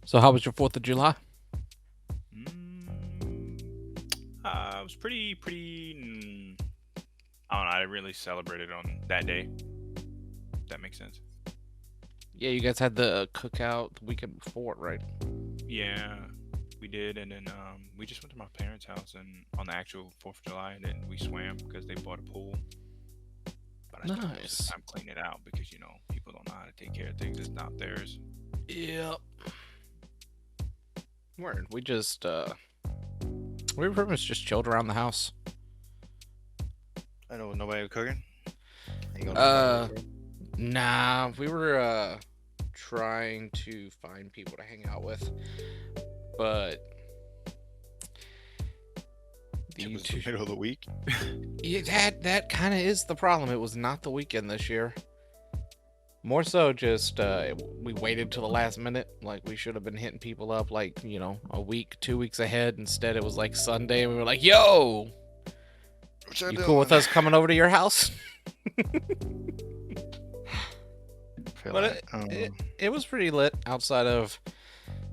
So how was your 4th of July? Mm, it was pretty. I don't know. I didn't really celebrated on that day. If that makes sense. Yeah, you guys had the cookout the weekend before, right? Yeah, we did, and then we just went to my parents' house and on the actual 4th of July, and then we swam because they bought a pool. But I spent most of the Nice. time cleaning it out because people don't know how to take care of things that's not theirs. Yep. Word. We pretty much just chilled around the house. I know nobody was cooking. Ain't gonna Uh, nobody. nah, we were trying to find people to hang out with, but It the was two, the middle of the week. yeah, that kind of is the problem. It was not the weekend this year. More so, just we waited till the last minute. Like we should have been hitting people up like a week, 2 weeks ahead. Instead, it was like Sunday, and we were like, "Yo, What y'all you cool with doing? us coming over to your house?" Feel But like it was pretty lit. Outside of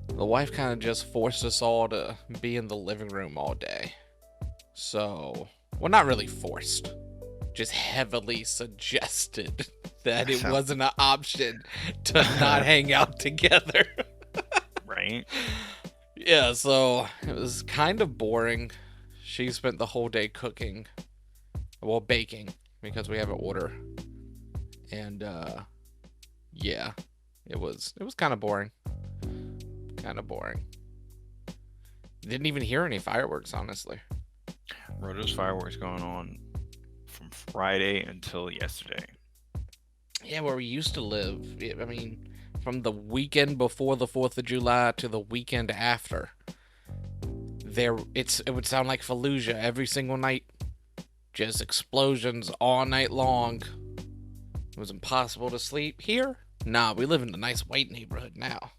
the wife, kind of just forced us all to be in the living room all day. So, well, not really forced, just heavily suggested that it sound wasn't an option to not hang out together. right. Yeah, so it was kind of boring. She spent the whole day cooking, well, baking, because we have an order. And yeah, it was kind of boring. Kind of boring. Didn't even hear any fireworks, honestly. Bro, there's fireworks going on from Friday until yesterday. Yeah, where we used to live, I mean, from the weekend before the 4th of July to the weekend after, it would sound like Fallujah every single night. Just explosions all night long. It was impossible to sleep. Here, nah, we live in a nice white neighborhood now.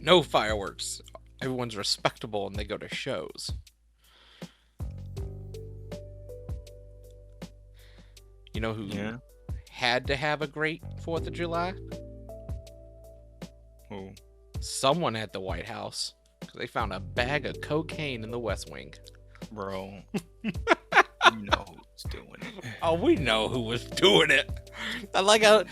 No fireworks. Everyone's respectable and they go to shows. You know who Yeah. had to have a great 4th of July? Oh, Someone at the White House. Because they found a bag of cocaine in the West Wing. bro, you know who's doing it. Oh, we know who was doing it. I like how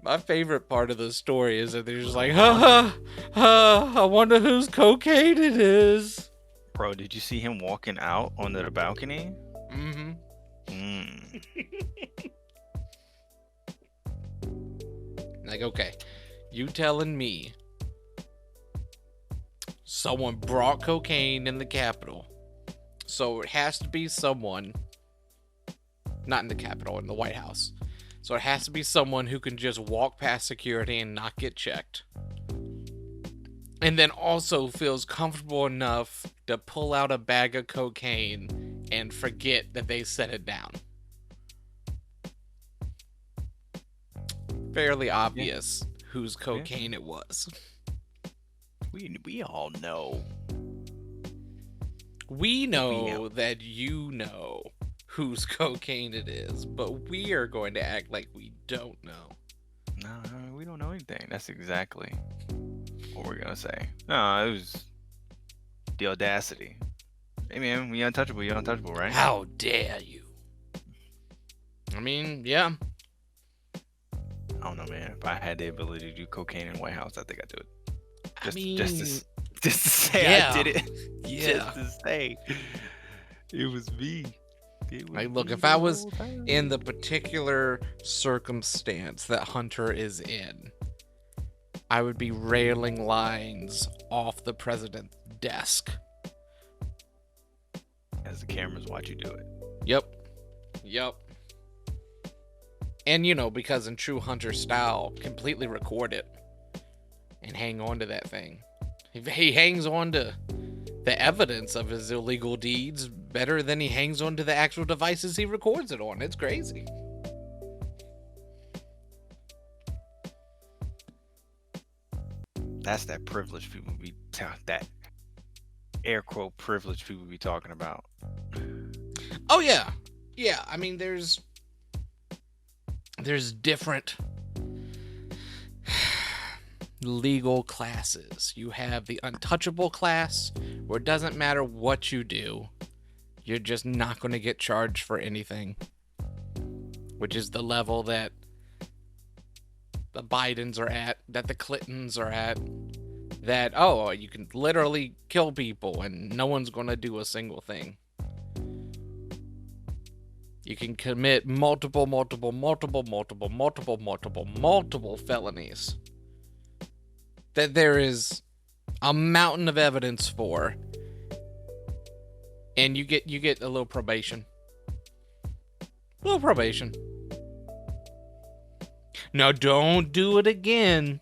my favorite part of the story is that they're just like, ha ha, ha, I wonder whose cocaine it is. Bro, did you see him walking out onto the balcony? Mm-hmm. Mm. Like, okay, you telling me someone brought cocaine in the Capitol, so it has to be someone, not in the Capitol, in the White House. So it has to be someone who can just walk past security and not get checked. And then also feels comfortable enough to pull out a bag of cocaine and forget that they set it down. Fairly obvious whose cocaine it was. We all know. We know that you know whose cocaine it is, but we are going to act like we don't know. No, we don't know anything. That's exactly what we're gonna say. No, it was the audacity. Hey man, we untouchable. You're untouchable, right? How dare you? I mean, yeah. I don't know, man. If I had the ability to do cocaine in White House, I think I'd do it. I mean, Just to say yeah, I did it. yeah. Just to say it was me. Like, look, if I was in the particular circumstance that Hunter is in, I would be railing lines off the president's desk. As the cameras watch you do it. Yep. And, because in true Hunter style, completely record it and hang on to that thing. He hangs on to the evidence of his illegal deeds better than he hangs on to the actual devices he records it on. It's crazy. That's that privilege people be that air quote privilege people be talking about. Oh yeah. I mean, there's different legal classes. You have the untouchable class, where it doesn't matter what you do, you're just not going to get charged for anything, which is the level that the Bidens are at, that the Clintons are at, that, oh, you can literally kill people and no one's going to do a single thing. You can commit multiple felonies that there is a mountain of evidence for, and you get a little probation. Now don't do it again.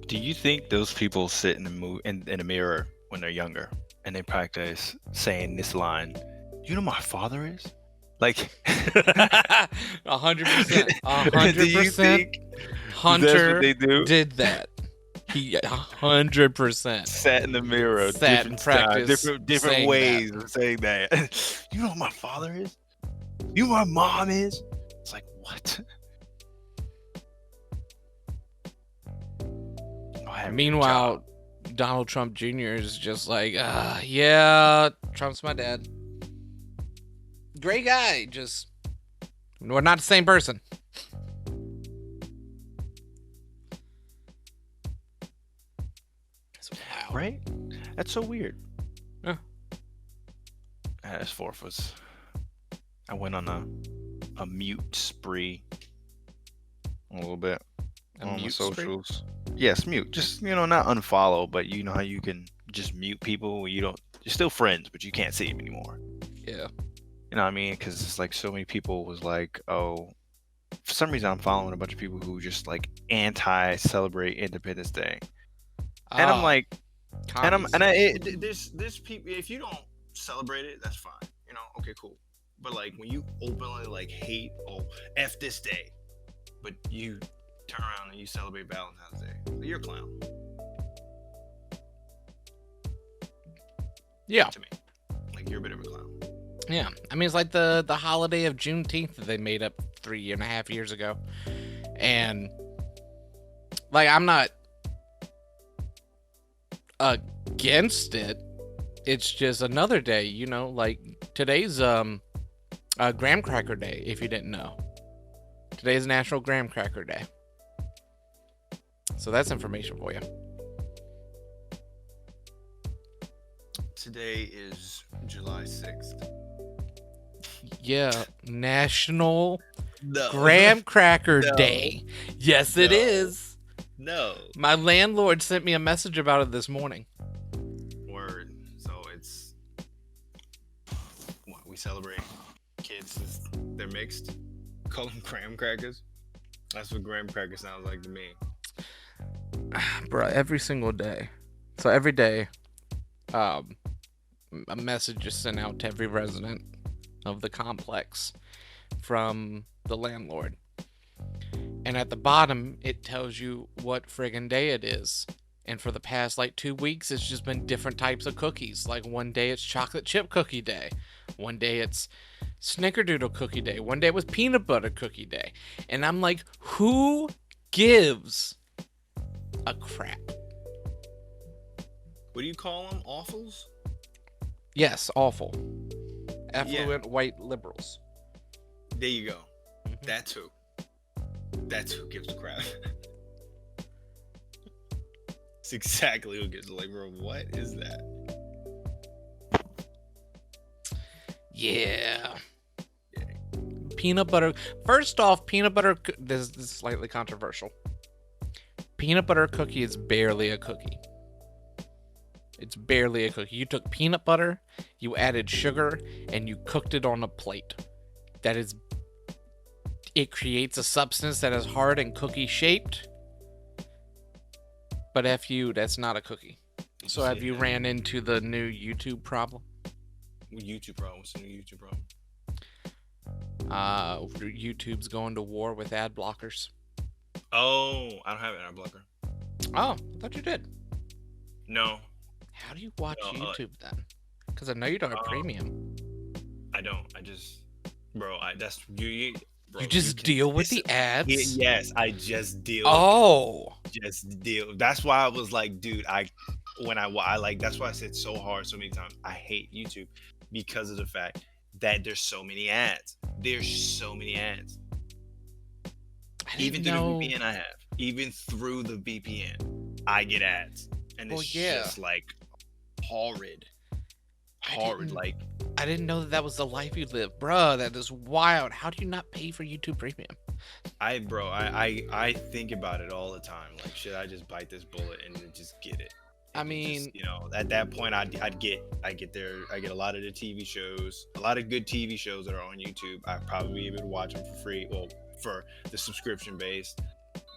Do you think those people sit in the mirror when they're younger and they practice saying this line? You know my father is? Like 100%. 100%. Do you think Hunter that's what they do? did that. He 100% Sat in the mirror, Sat and practiced different saying ways of saying that. You know what my father is? You know what my mom is? It's like, what? Meanwhile, Donald Trump Jr. is just like, yeah, Trump's my dad. Great guy, just we're not the same person. Wow. Right? That's so weird. Yeah. As fourth was, I went on a mute spree a little bit on my socials. Yes, mute. Just, not unfollow, but you know how you can just mute people when you're still friends, but you can't see them anymore. Yeah. You know what I mean? Because it's like so many people was like, oh, for some reason I'm following a bunch of people who just like anti-celebrate Independence Day, and I'm like, there's people, if you don't celebrate it, that's fine. Okay, cool. But like when you openly like hate, F this day, but you turn around and you celebrate Valentine's Day, you're a clown. Yeah. To me, like you're a bit of a clown. Yeah, I mean, it's like the holiday of Juneteenth that they made up 3.5 years ago. And, like, I'm not against it. It's just another day, like, today's Graham Cracker Day, if you didn't know. Today's National Graham Cracker Day. So that's information for you. Today is July 6th. Yeah, National Graham Cracker Day. Yes, it is. No. My landlord sent me a message about it this morning. Word. So it's what we celebrate. Kids, they're mixed. Call them graham crackers. That's what graham cracker sounds like to me. Bro, every single day. So every day, a message is sent out to every resident of the complex from the landlord. And at the bottom, it tells you what friggin' day it is. And for the past 2 weeks, it's just been different types of cookies. Like one day it's chocolate chip cookie day. One day it's snickerdoodle cookie day. One day it was peanut butter cookie day. And I'm like, who gives a crap? What do you call them? Awfuls? Yes, awful. Affluent white liberals. There you go. Mm-hmm. That's who gives a crap. It's exactly who gives a like, bro, what is that? Yeah. Peanut butter. First off, peanut butter. This is slightly controversial. Peanut butter cookie is barely a cookie. It's barely a cookie. You took peanut butter, you added sugar, and you cooked it on a plate. It creates a substance that is hard and cookie shaped. But F you, that's not a cookie. So have you ran into the new YouTube problem? YouTube problem? What's the new YouTube problem? YouTube's going to war with ad blockers. Oh, I don't have an ad blocker. Oh, I thought you did. No. How do you watch YouTube then? Because I know you don't have premium. I don't. I just, bro. That's you. Bro, You just deal with the ads? yes, I just deal with it. Oh. Just deal. That's why I was like, dude, I like, that's why I said so hard so many times. I hate YouTube because of the fact that there's so many ads. There's so many ads. Even through the VPN I have, even through the VPN, I get ads, and it's just like horrid. Like, I didn't know that was the life you live, bruh. That is wild. How do you not pay for YouTube Premium? I think about it all the time. Like, should I just bite this bullet and just get it? I mean, just, you know, at that point, I get a lot of the TV shows, a lot of good TV shows that are on YouTube. I'd probably be able to watch them for free, well, for the subscription base.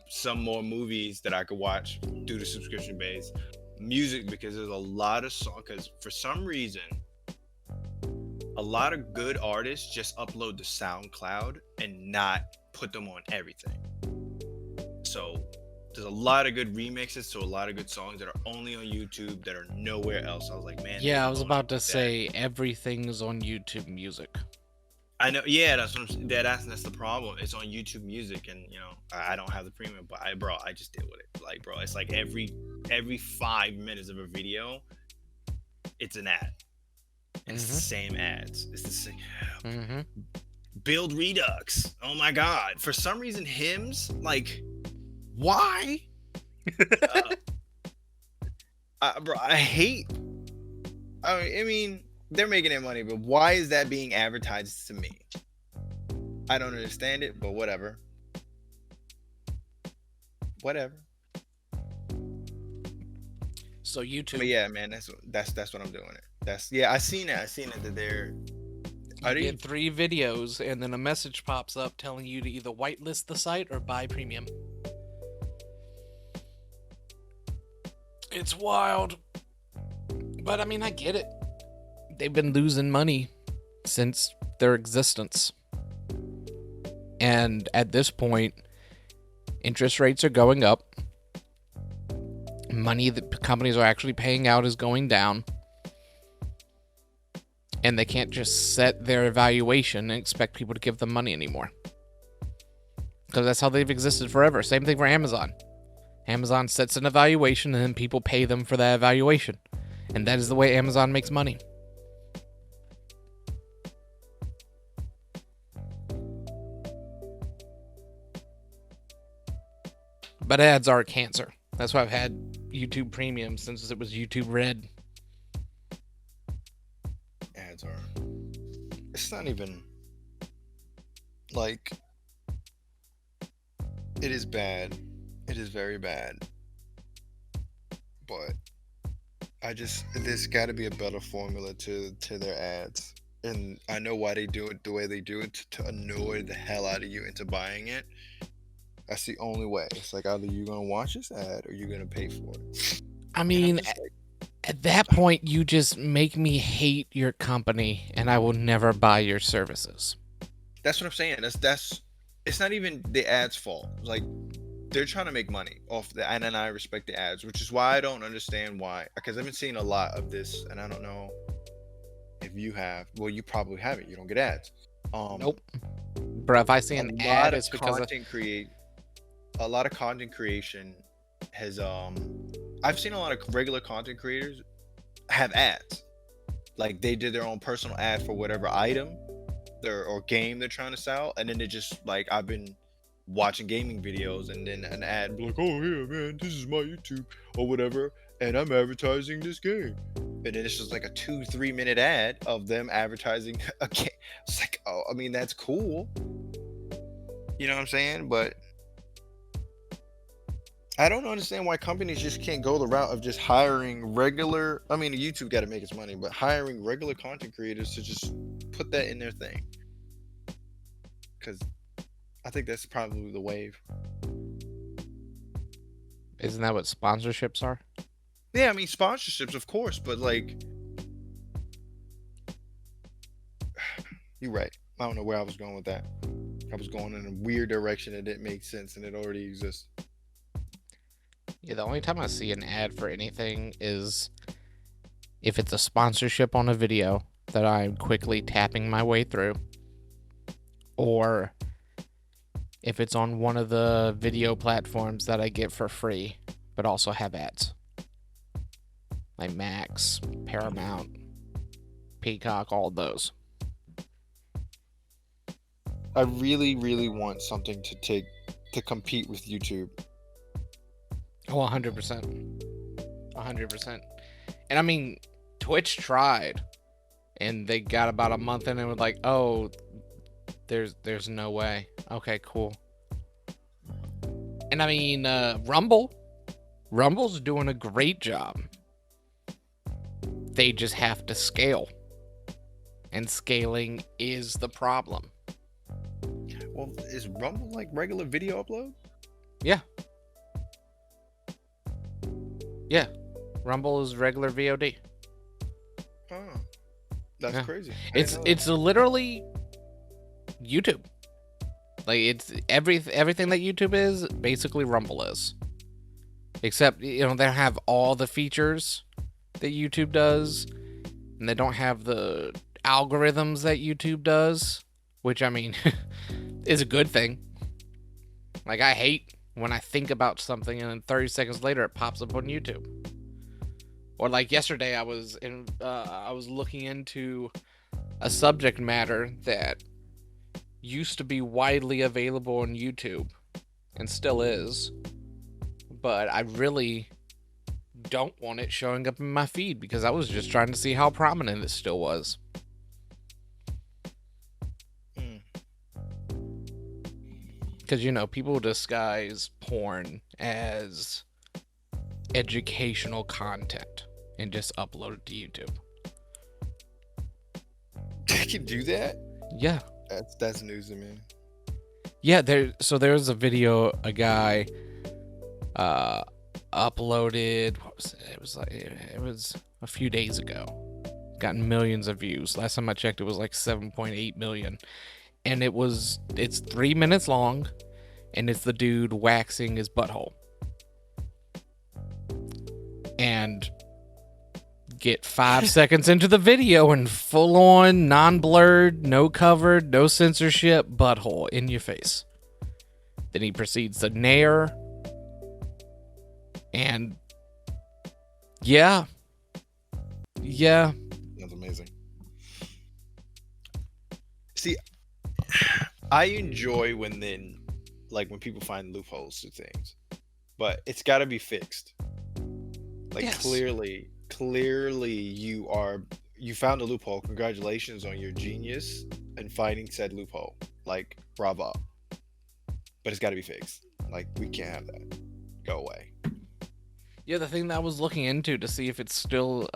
Some more movies that I could watch through the subscription base. Music, because there's a lot of songs. Because for some reason, a lot of good artists just upload to SoundCloud and not put them on everything. So there's a lot of good remixes to a lot of good songs that are only on YouTube that are nowhere else. I was like, man. Yeah, I was about to say everything's on YouTube Music. I know. Yeah, that's what that's the problem. It's on YouTube Music, and you know, I don't have the premium, but I just deal with it. Like, bro, it's like every 5 minutes of a video, it's an ad. And it's the same ads. It's the same. Build Redux. Oh my god! For some reason, hymns, like, why? Bro, I hate. I mean, they're making their money, but why is that being advertised to me? I don't understand it, but whatever. Whatever. So YouTube. But yeah, man, that's what I'm doing. I seen it that they're. You get 3 videos, and then a message pops up telling you to either whitelist the site or buy premium. It's wild. But I mean, I get it. They've been losing money since their existence. And at this point, interest rates are going up. Money that companies are actually paying out is going down. And they can't just set their evaluation and expect people to give them money anymore. Because that's how they've existed forever. Same thing for Amazon. Amazon sets an evaluation and then people pay them for that evaluation. And that is the way Amazon makes money. But ads are cancer. That's why I've had YouTube Premium since it was YouTube Red. Ads are. It's not even like. It is bad. It is very bad. But there's got to be a better formula to their ads. And I know why they do it the way they do it, to annoy the hell out of you into buying it. That's the only way. It's like, either you're going to watch this ad or you're going to pay for it. I mean, at that point, you just make me hate your company and I will never buy your services. That's what I'm saying. That's it's not even the ads' fault. Like, they're trying to make money off the, and I respect the ads, which is why I don't understand why. Because I've been seeing a lot of this, and I don't know if you have. Well, you probably haven't. You don't get ads. Nope. Bro, if I see an ad, it's because a lot of content creation has I've seen a lot of regular content creators have ads. Like, they did their own personal ad for whatever item or game they're trying to sell, and then they just, like, I've been watching gaming videos, and then an ad be like, oh yeah, man, this is my YouTube or whatever, and I'm advertising this game, and then it's just like a 2-3 minute ad of them advertising a game. It's like, oh, I mean, that's cool, you know what I'm saying? But I don't understand why companies just can't go the route of just hiring regular. I mean, YouTube got to make its money, but hiring regular content creators to just put that in their thing, because I think that's probably the wave. Isn't that what sponsorships are? Yeah, I mean, sponsorships, of course, but like, you're right. I don't know where I was going with that. I was going in a weird direction that didn't make sense, and it already exists. Yeah, the only time I see an ad for anything is if it's a sponsorship on a video that I'm quickly tapping my way through, or if it's on one of the video platforms that I get for free, but also have ads. Like Max, Paramount, Peacock, all those. I really, really want something to compete with YouTube. Oh, 100%. 100%. And I mean, Twitch tried, and they got about a month in and were like, oh, there's no way. Okay, cool. And I mean, Rumble's doing a great job. They just have to scale. And scaling is the problem. Well, is Rumble like regular video upload? Yeah. Yeah. Rumble is regular VOD. Oh. That's crazy. It's literally YouTube. Like, it's everything that YouTube is, basically Rumble is. Except, they don't have all the features that YouTube does, and they don't have the algorithms that YouTube does, which, I mean, is a good thing. Like, I hate when I think about something and then 30 seconds later it pops up on YouTube. Or like yesterday, I was looking into a subject matter that used to be widely available on YouTube and still is, but I really don't want it showing up in my feed because I was just trying to see how prominent it still was. Because, people disguise porn as educational content and just upload it to YouTube. They can do that? Yeah. That's news to me. Yeah, there's a video a guy uploaded. What was it? It was a few days ago. Gotten millions of views. Last time I checked, it was like 7.8 million. And it's 3 minutes long, and it's the dude waxing his butthole. And get 5 seconds into the video and full on, non-blurred, no covered, no censorship, butthole in your face. Then he proceeds to nair. And yeah. That's amazing. See, I enjoy when people find loopholes to things, but it's got to be fixed. Like, yes. Clearly you found a loophole. Congratulations on your genius and finding said loophole. Like, bravo. But it's got to be fixed. Like, we can't have that go away. Yeah, the thing that I was looking into to see if it still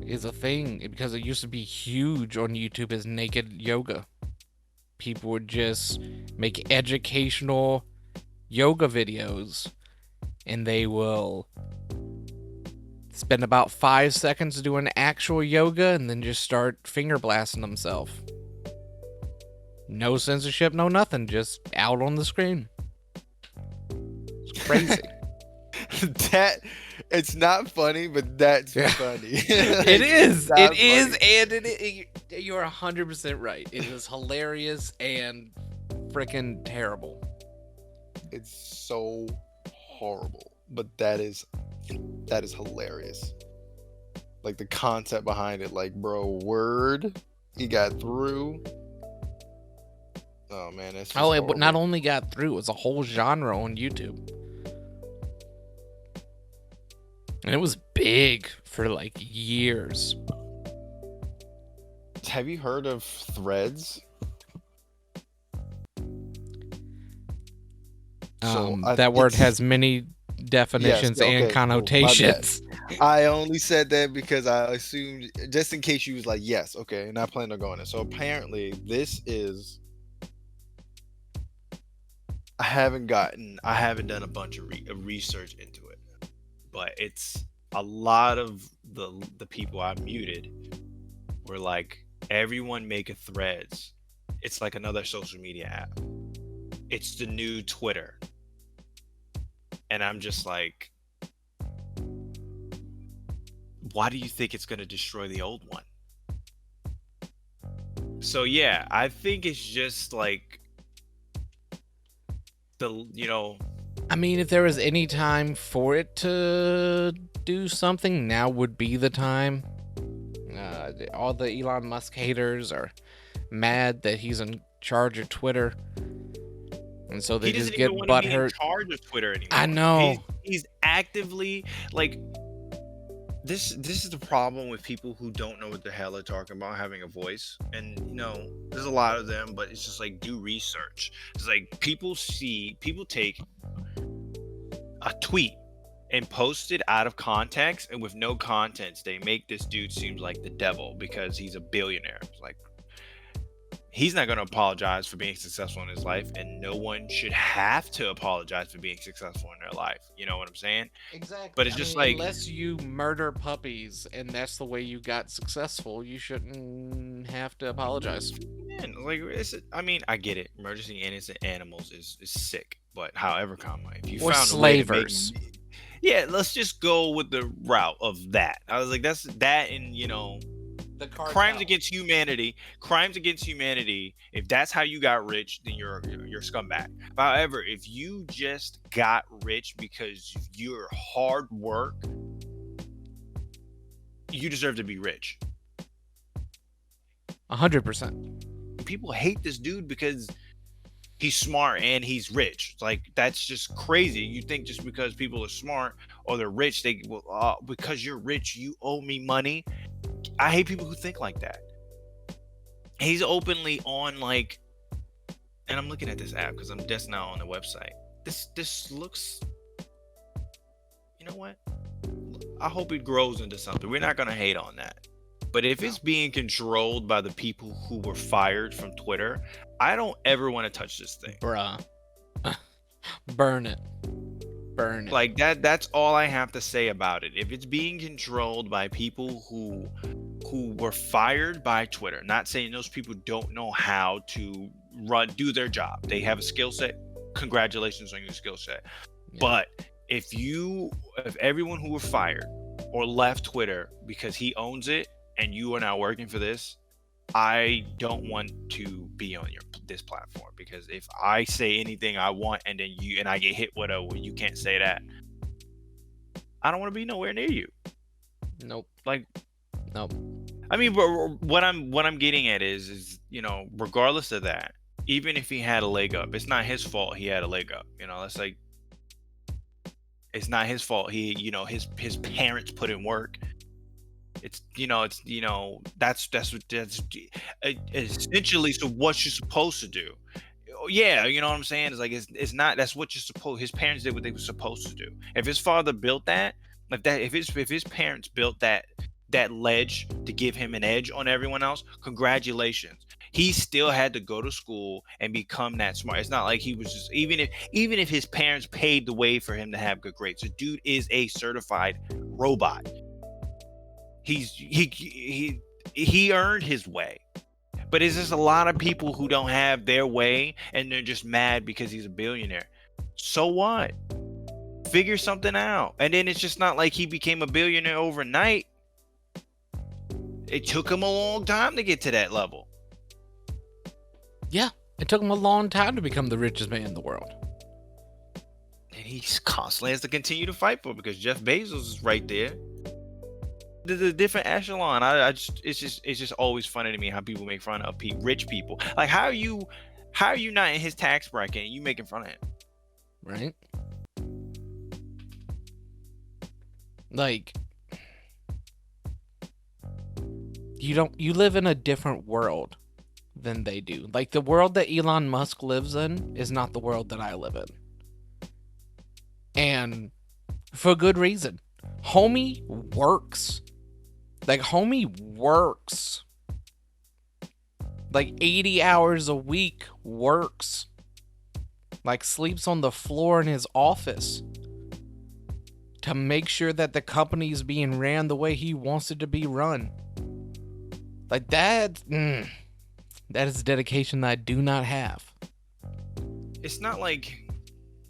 is a thing, because it used to be huge on YouTube, is naked yoga. People would just make educational yoga videos, and they will spend about 5 seconds doing actual yoga and then just start finger blasting themselves. No censorship, no nothing, just out on the screen. It's crazy. It's not funny, but that's funny. It is. It is, and you're 100% right. It is hilarious and freaking terrible. It's so horrible, but that is hilarious. Like, the concept behind it, like, bro, word, he got through. Oh man, that's but not only got through, it's a whole genre on YouTube. And it was big for like years. Have you heard of Threads? That word has many definitions and connotations. Cool. I only said that because I assumed, just in case you was like, yes, okay, and I plan on going there. So apparently this is, I haven't done a bunch of research into it, but it's a lot of the people I muted were like, everyone make a Threads. It's like another social media app. It's the new Twitter. And I'm just like, why do you think it's going to destroy the old one? So yeah, I think it's just like I mean, if there was any time for it to do something, now would be the time. All the Elon Musk haters are mad that he's in charge of Twitter, and so they just get butthurt. He doesn't even want to be in charge of Twitter anymore. I know. He's actively like. This is the problem with people who don't know what the hell they're talking about having a voice. And there's a lot of them, but it's just like, do research. It's like people take a tweet and post it out of context, and with no context they make this dude seem like the devil because he's a billionaire. It's like, he's not going to apologize for being successful in his life, and no one should have to apologize for being successful in their life. You know what I'm saying? Exactly. But it's just like, unless you murder puppies and that's the way you got successful, you shouldn't have to apologize. Man, like, I get it. Murdering innocent animals is sick. But however, if you found slavers. Yeah, let's just go with the route of that. I was like, that's that, and the crimes against humanity. If that's how you got rich, then you're scumbag. However, if you just got rich because your hard work, you deserve to be rich. 100%. People hate this dude because he's smart and he's rich. It's like, that's just crazy. You think just because people are smart or they're rich, because you're rich, you owe me money. I hate people who think like that. He's openly on and I'm looking at this app because I'm just now on the website. This looks, you know what? I hope it grows into something. We're not gonna hate on that. But if it's being controlled by the people who were fired from Twitter, I don't ever want to touch this thing. Bruh. Burn it. Like that's all I have to say about it. If it's being controlled by people who were fired by Twitter, not saying those people don't know how to do their job. They have a skill set. Congratulations on your skill set. Yeah. But if everyone who were fired or left Twitter because he owns it and you are now working for this, I don't want to be on this platform, because if I say anything I want and then I get hit with you can't say that, I don't want to be nowhere near you. Nope. Nope. I mean, but what I'm getting at is regardless of that, even if he had a leg up, it's not his fault he had a leg up. It's like, it's not his fault. His parents put in work. It's that's essentially so what you're supposed to do. Yeah, you know what I'm saying? It's like, it's not, that's what you're supposed, his parents did what they were supposed to do. If his father built that, if his parents built that ledge to give him an edge on everyone else, congratulations. He still had to go to school and become that smart. It's not like he was just, even if his parents paved the way for him to have good grades. The dude is a certified robot. He earned his way. But it's just a lot of people who don't have their way and they're just mad because he's a billionaire. So what? Figure something out. And then it's just not like he became a billionaire overnight. It took him a long time to get to that level. Yeah, it took him a long time to become the richest man in the world. And he constantly has to continue to fight for it because Jeff Bezos is right there. The different echelon. It's just always funny to me how people make fun of rich people. Like, how are you not in his tax bracket and you making fun of him? Right? Like, you live in a different world than they do. Like, the world that Elon Musk lives in is not the world that I live in. And for good reason. Homie works. Like, homie works. Like, 80 hours a week works. Like, sleeps on the floor in his office to make sure that the company is being ran the way he wants it to be run. Like, that is dedication that I do not have. It's not like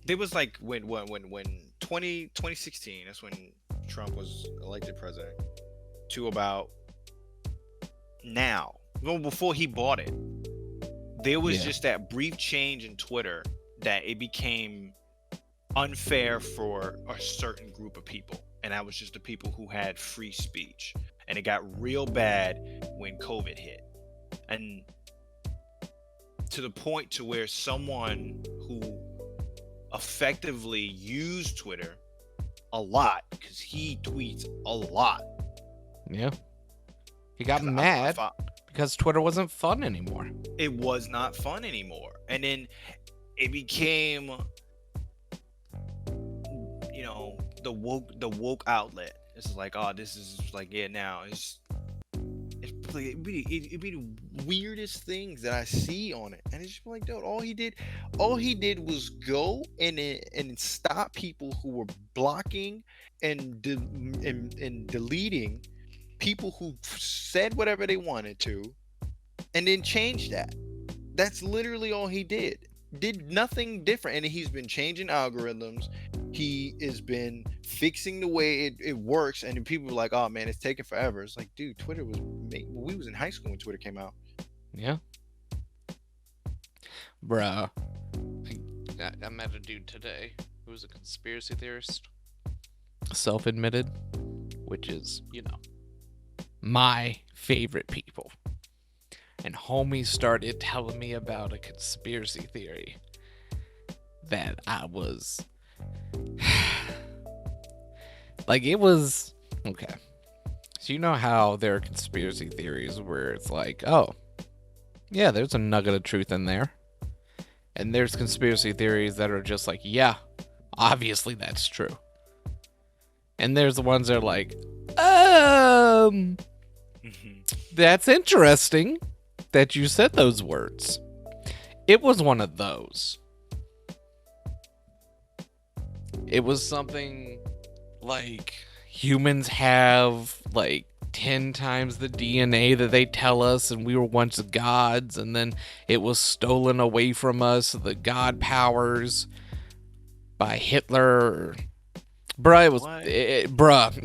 there was like when 2016, that's when Trump was elected president, to about now, well, before he bought it, there was just that brief change in Twitter that it became unfair for a certain group of people, and that was just the people who had free speech. And it got real bad when COVID hit, and to the point to where someone who effectively used Twitter a lot, because he tweets a lot. Yeah. He got mad because Twitter wasn't fun anymore. It was not fun anymore. And then it became, you know, the woke outlet. It's like, oh, this is like it now. It'd be the weirdest things that I see on it, and it's just like, dude, all he did was go and stop people who were blocking and deleting people who said whatever they wanted to, and then change that. That's literally all he did. Did nothing different, and he's been changing algorithms. He has been fixing the way it works, and then people were like, "Oh man, it's taking forever." It's like, dude, Twitter was made. We was in high school when Twitter came out. Yeah, bruh. I met a dude today who was a conspiracy theorist, self-admitted, which is, you know, my favorite people. And homie started telling me about a conspiracy theory that I was like, it was okay. So you know how there are conspiracy theories where it's like, oh, yeah, there's a nugget of truth in there. And there's conspiracy theories that are just like, yeah, obviously that's true. And there's the ones that are like, that's interesting that you said those words. It was one of those. It was something like humans have like 10 times the DNA that they tell us, and we were once gods, and then it was stolen away from us, the god powers, by Hitler. Bruh, it was bruh.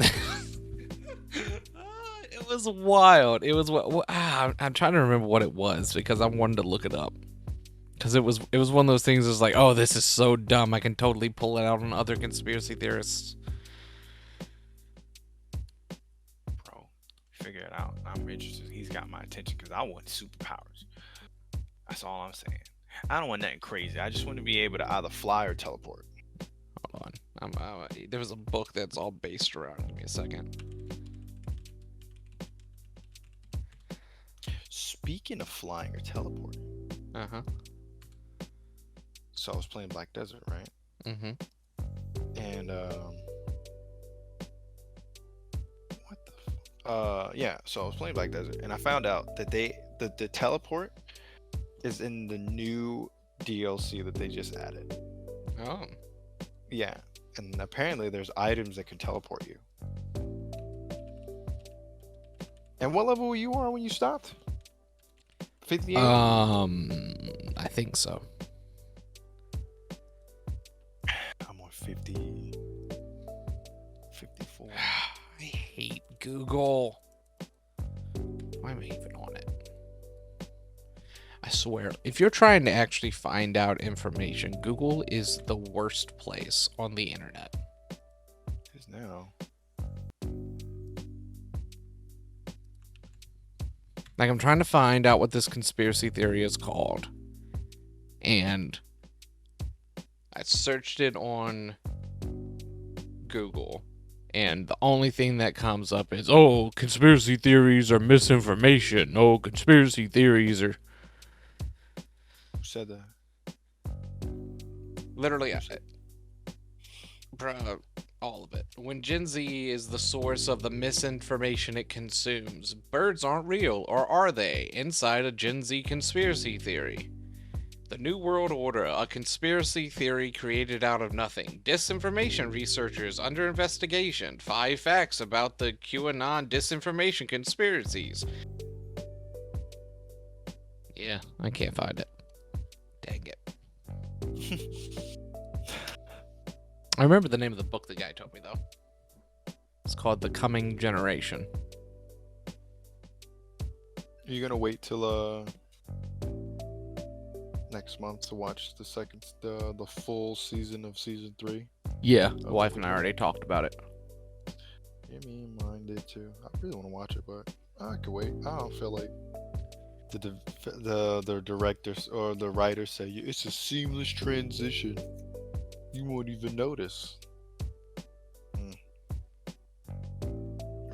It was wild. It was I'm trying to remember what it was because I wanted to look it up. Because it was one of those things that's like, oh, this is so dumb. I can totally pull it out on other conspiracy theorists. Bro, figure it out. I'm interested. He's got my attention because I want superpowers. That's all I'm saying. I don't want nothing crazy. I just want to be able to either fly or teleport. Hold on. There was a book that's all based around. Give me a second. Speaking of flying or teleporting. Uh-huh. So I was playing Black Desert, right? Mm-hmm. And yeah, so I was playing Black Desert, and I found out that the teleport is in the new DLC that they just added. Oh. Yeah, and apparently there's items that can teleport you. And what level were you on when you stopped? 58? I think so. I'm on 50. 54. I hate Google. Why am I even on it? I swear, if you're trying to actually find out information, Google is the worst place on the internet. It is now. Like, I'm trying to find out what this conspiracy theory is called. And I searched it on Google. And the only thing that comes up is, oh, conspiracy theories are misinformation. Oh, conspiracy theories are... Who said that? Literally, bruh, all of it. When Gen Z is the source of the misinformation it consumes, birds aren't real, or are they? Inside a Gen Z conspiracy theory. The New World Order, a conspiracy theory created out of nothing. Disinformation researchers under investigation. 5 facts about the QAnon disinformation conspiracies. Yeah, I can't find it. Dang it. I remember the name of the book the guy told me, though. It's called The Coming Generation. Are you gonna wait till next month to watch the full season of season 3. Yeah, the wife and I already talked about it. Yeah, me and mine did too. I really want to watch it, but I could wait. I don't feel like the directors or the writers say it's a seamless transition. You won't even notice.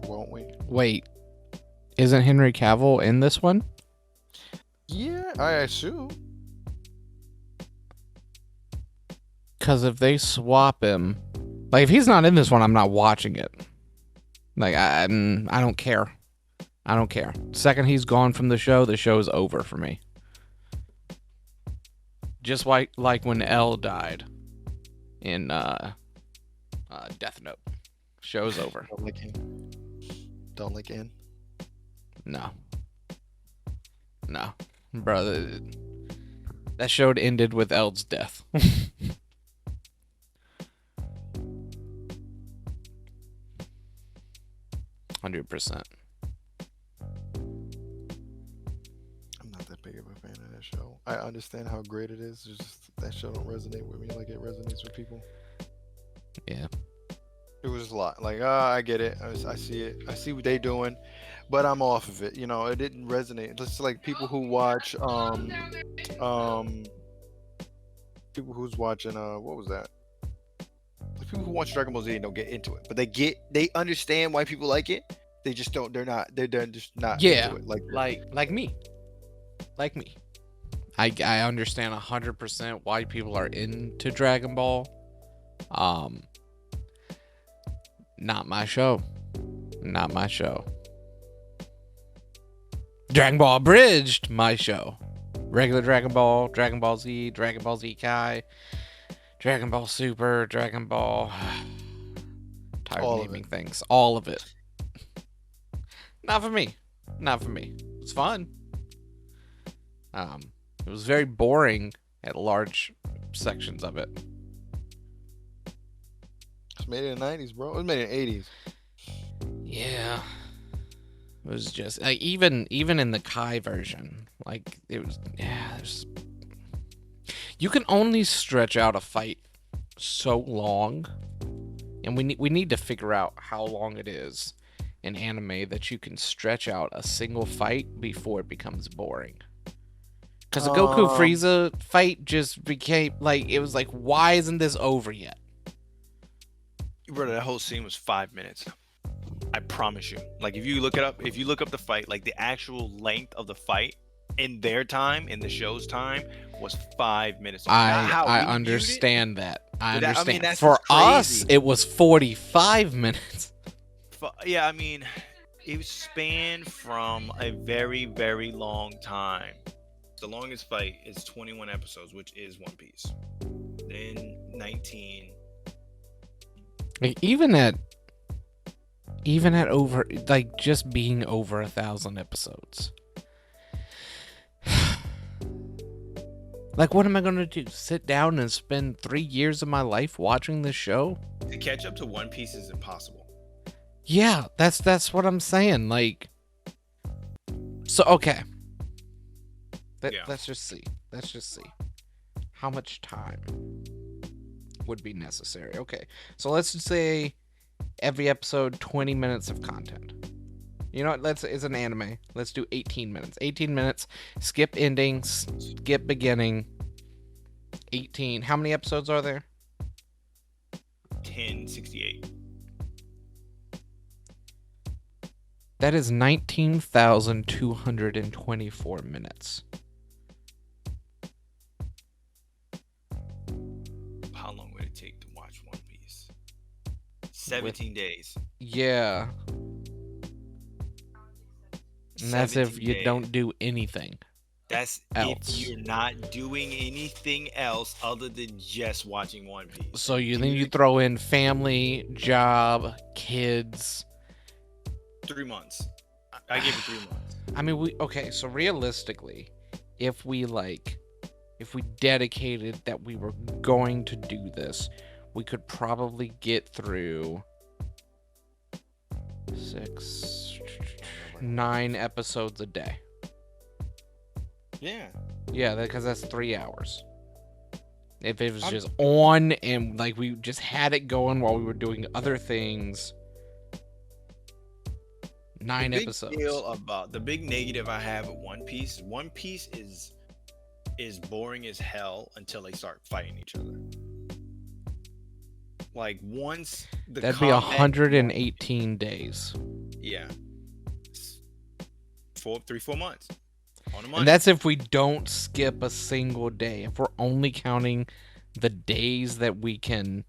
Won't we? Wait, isn't Henry Cavill in this one? Yeah, I assume. Because if they swap him, like if he's not in this one, I'm not watching it. Like I don't care. I don't care. Second he's gone from the show's over for me. Just like when Elle died in Death Note. Show's over. Don't like N? No. No. Bro, that show ended with Elle's death. 100%. I'm not that big of a fan of that show. I understand how great it is. It's just that show don't resonate with me like it resonates with people. Yeah. It was a lot. Like, I get it. I see it. I see what they doing, but I'm off of it. You know, it didn't resonate. Just like people who watch, people who's watching, what was that? Like people who watch Dragon Ball Z and don't get into it, but they understand why people like it. They just don't. They're just not. Yeah. Into it. Like me. Like me. I understand 100% why people are into Dragon Ball. Not my show. Not my show. Dragon Ball Abridged, my show. Regular Dragon Ball Z, Dragon Ball Z Kai, Dragon Ball Super, Dragon Ball. Tired of naming things. All of it. Not for me. Not for me. It's fun. It was very boring at large sections of it. It's made in the 90s, bro. It was made in the 80s. Yeah. It was just like even in the Kai version, like it was you can only stretch out a fight so long, and we need to figure out how long it is in anime that you can stretch out a single fight before it becomes boring. Because the Goku Frieza fight just became like, it was like, why isn't this over yet? Bro, that whole scene was 5 minutes. I promise you. Like, if you look up the fight, like the actual length of the fight in their time, in the show's time, was 5 minutes. I understand that. I understand. I mean, that's for us, crazy. it was 45 minutes. Yeah, I mean, it spanned from a very, very long time. The longest fight is 21 episodes, which is One Piece. Then 19. Like, even at over, like, just being over 1,000 episodes. Like, what am I gonna do? Sit down and spend 3 years of my life watching this show? To catch up to One Piece is impossible. Yeah, that's what I'm saying. Like, so okay. Let's just see. Let's just see how much time would be necessary. Okay, so let's just say every episode 20 minutes of content. You know what? It's an anime. Let's do 18 minutes. 18 minutes. Skip endings. Skip beginning. 18. How many episodes are there? 1068. That is 19,224 minutes. How long would it take to watch One Piece? 17 days. Yeah. And that's if you don't do anything. That's else. If you're not doing anything else other than just watching One Piece. So you throw in family, job, kids. 3 months. I give it 3 months. I mean, so realistically, if we dedicated that we were going to do this, we could probably get through 9 episodes a day. Yeah. Yeah, because that's 3 hours. If it was just on and like we just had it going while we were doing other things. 9 episodes. The big negative I have with One Piece is boring as hell until they start fighting each other. Like once that'd be 118 days. Yeah. 3-4 months. And that's if we don't skip a single day. If we're only counting the days that we can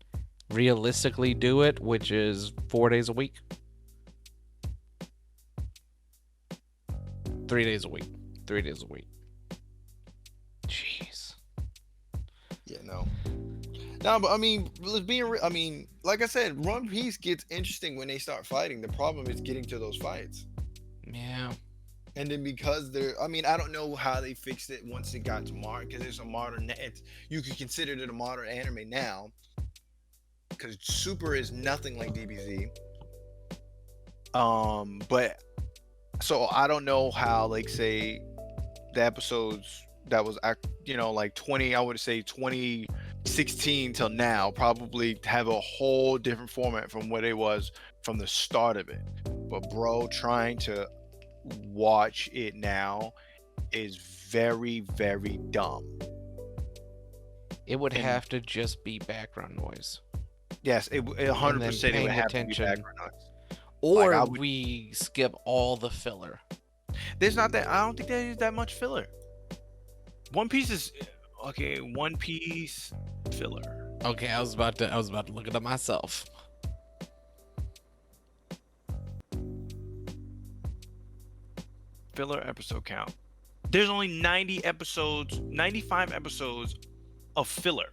realistically do it, which is 4 days a week. 3 days a week. 3 days a week. Jeez. Yeah, no. No, but I mean, like I said, One Piece gets interesting when they start fighting. The problem is getting to those fights. Yeah. And then because I don't know how they fixed it once it got to modern, because it's a modern. You could consider it a modern anime now, because Super is nothing like DBZ. But so I don't know how, like, say, the episodes that was, like 20, I would say 2016 till now, probably have a whole different format from what it was from the start of it. But bro, trying to watch it now is very, very dumb. It would have to just be background noise. Yes, it 100% it would have to be background noise. Or we skip all the filler. I don't think there's that much filler. One Piece is okay. One Piece filler. Okay, I was about to look it up myself. Filler episode count. There's only 95 episodes of filler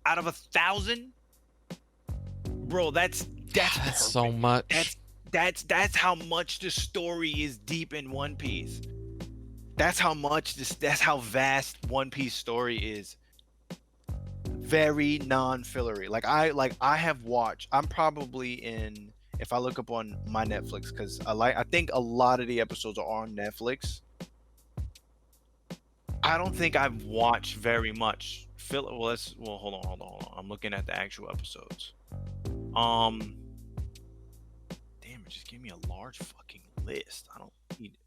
out of 1,000. Bro, that's so much. That's how much the story is deep in One Piece. That's how vast One Piece story is. Very non-fillery. I have watched. I'm probably in, if I look up on my Netflix, because I think a lot of the episodes are on Netflix. I don't think I've watched very much filler. Hold on. I'm looking at the actual episodes. Damn, it just gave me a large fucking list. I don't need it.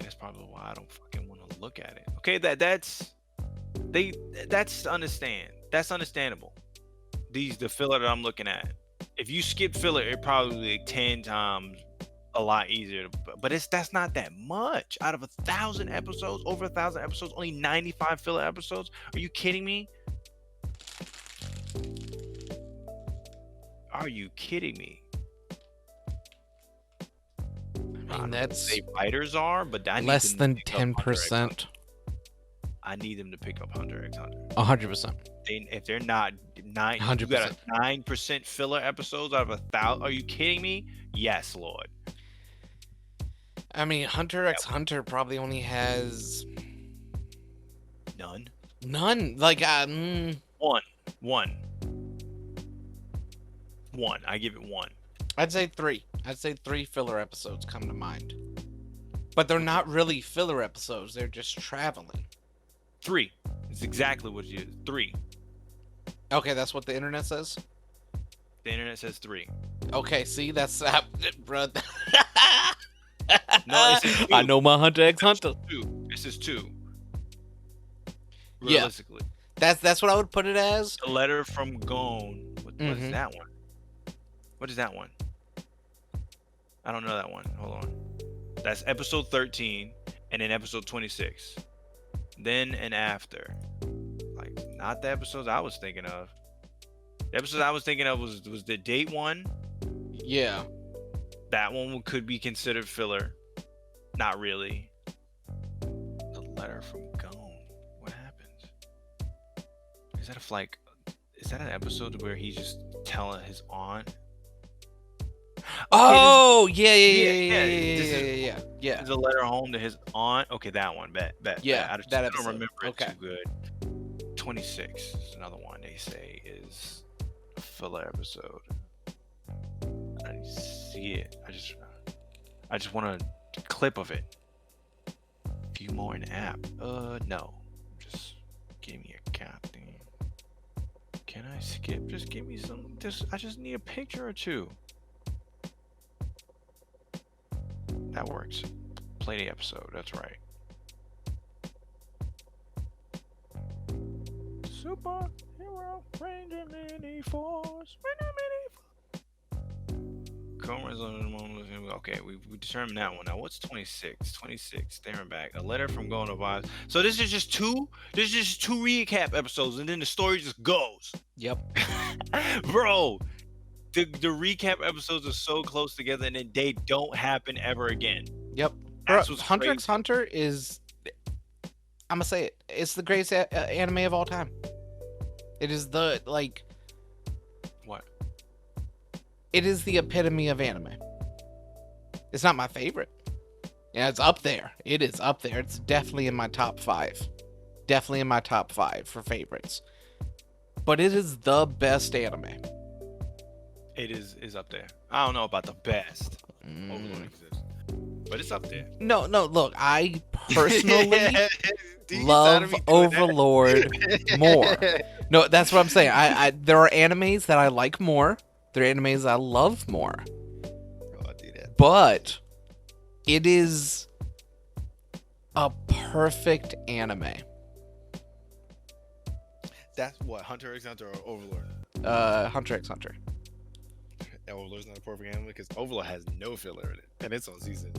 That's probably why I don't fucking want to look at it. Okay, that's understandable. The filler that I'm looking at. If you skip filler, it probably like 10 times a lot easier. But that's not that much. Out of 1,000 episodes, over 1,000 episodes, only 95 filler episodes. Are you kidding me? Are you kidding me? I mean, that's fighters are, but I less than 10%. I need them to pick up Hunter x Hunter. 100%. If they're not 100%, you got a 9% filler episodes out of 1,000. Are you kidding me? Yes, Lord. I mean, Hunter x Hunter probably only has none. Like one. I give it 1. I'd say 3. I'd say 3 filler episodes come to mind. But they're not really filler episodes. They're just traveling. 3. It's exactly what it is. 3. Okay, that's what the internet says? The internet says 3. Okay, see, that's bro. No, I know my Hunter x Hunter. This is 2. Realistically. Yeah. That's what I would put it as. The letter from Gon. What is that one? What is that one? I don't know that one. Hold on. That's episode 13 and then episode 26. Then and after. Like, not the episodes I was thinking of. The episode I was thinking of was the date one. Yeah. That one could be considered filler. Not really. The letter from Gon. What happens? Is that an episode where he's just telling his aunt? Oh, yeah. There's a letter home to his aunt. Okay, that one. Bet. Yeah, I don't remember it too good. 26 is another one they say is a filler episode. I see it. I just want a clip of it. View more in app. No. Just give me a goddamn. Can I skip? Just give me some. I just need a picture or two. That works. Play the episode. That's right. Superhero Ranger Mini Force. Okay, we determined that one. Now, what's 26? 26, staring back. A letter from Golden Vibes. So this is just two? This is just two recap episodes, and then the story just goes. Yep. Bro, the recap episodes are so close together, and then they don't happen ever again. Yep. Bro, Hunter x Hunter is... I'm gonna say it. It's the greatest anime of all time. It is the, like... What? It is the epitome of anime. It's not my favorite. Yeah, it's up there. It is up there. It's definitely in my top 5. Definitely in my top 5 for favorites. But it is the best anime. It is up there. I don't know about the best. Overlord exists. But it's up there. No, look, I personally love Overlord more. No, that's what I'm saying. I there are animes that I like more. There are animes I love more. But it is a perfect anime. That's what, Hunter x Hunter or Overlord? Hunter x Hunter. Overlord's not a perfect anime because Overlord has no filler in it, and it's on season